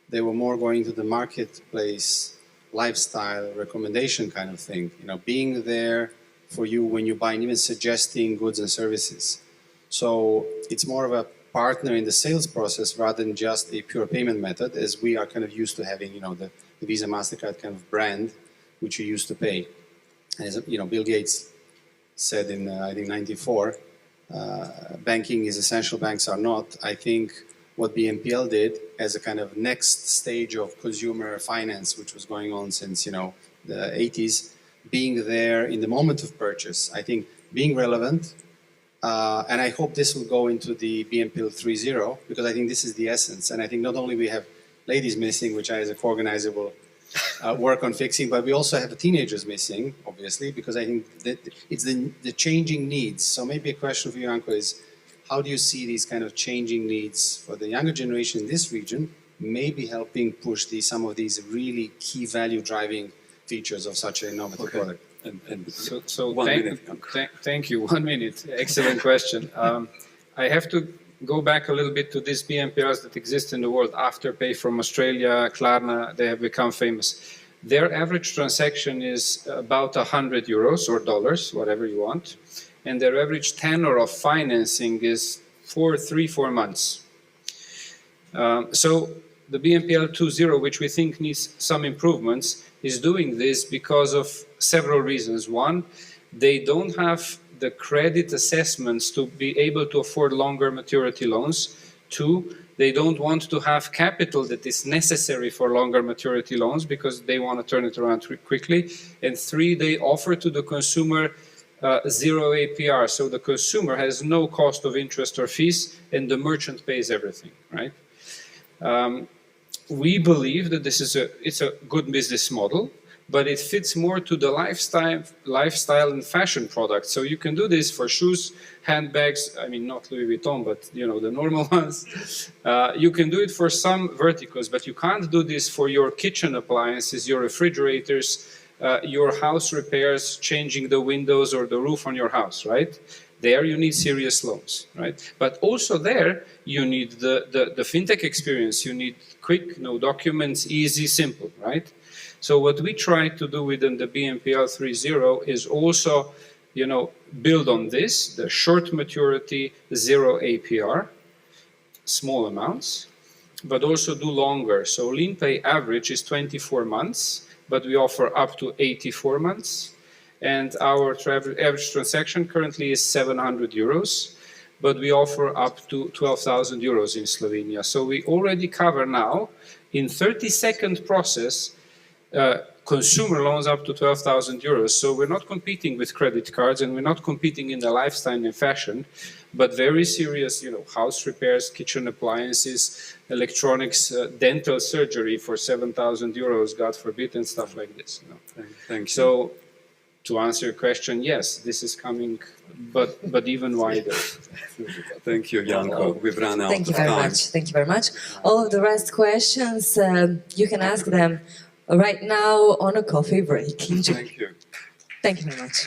they were more going to the marketplace, lifestyle, recommendation kind of thing, being there for you when you buy, and even suggesting goods and services. So it's more of a partner in the sales process rather than just a pure payment method, as we are kind of used to having, the Visa, MasterCard kind of brand, which you used to pay. And as Bill Gates said in, I think, 94, banking is essential, banks are not. I think what BNPL did as a kind of next stage of consumer finance, which was going on since, the 80s, being there in the moment of purchase, I think being relevant, and I hope this will go into the BNPL 3.0, because I think this is the essence. And I think not only we have ladies missing, which I as a co-organizer will work on fixing, but we also have the teenagers missing, obviously, because I think that it's the changing needs. So maybe a question for you, Janko, is how do you see these kind of changing needs for the younger generation in this region, maybe helping push some of these really key value driving features of such an innovative product? So 1 minute. thank you. 1 minute. Excellent question. I have to go back a little bit to these BNPLs that exist in the world. Afterpay from Australia, Klarna, they have become famous. Their average transaction is about 100 euros or dollars, whatever you want. And their average tenor of financing is 3-4 months. So the BNPL 2.0, which we think needs some improvements, is doing this because of several reasons. One, they don't have the credit assessments to be able to afford longer maturity loans. Two, They don't want to have capital that is necessary for longer maturity loans because they want to turn it around quickly. And 3, they offer to the consumer zero APR. So the consumer has no cost of interest or fees and the merchant pays everything, right? We believe that it's a good business model, but it fits more to the lifestyle and fashion products. So you can do this for shoes, handbags, I mean, not Louis Vuitton, but you know, the normal ones. You can do it for some verticals, but you can't do this for your kitchen appliances, your refrigerators, your house repairs, changing the windows or the roof on your house, right? There you need serious loans, right? But also there, you need the fintech experience. You need quick, no documents, easy, simple, right? So what we try to do within the BNPL 3.0 is also, you know, build on this, the short maturity, zero APR, small amounts, but also do longer. So Leanpay average is 24 months, but we offer up to 84 months. And our average transaction currently is 700 euros, but we offer up to 12,000 euros in Slovenia. So we already cover now, in 30-second process, consumer loans up to 12,000 euros. So we're not competing with credit cards and we're not competing in the lifestyle and fashion, but very serious, you know, house repairs, kitchen appliances, electronics, dental surgery for 7,000 euros, God forbid, and stuff like this. You know? Thank you. So to answer your question, yes, this is coming, but even wider. Thank you, Janko. We've run out Thank you of very time. much. Thank you very much. All of the rest questions, you can ask them right now on a coffee break. Enjoy. Thank you. Thank you very much.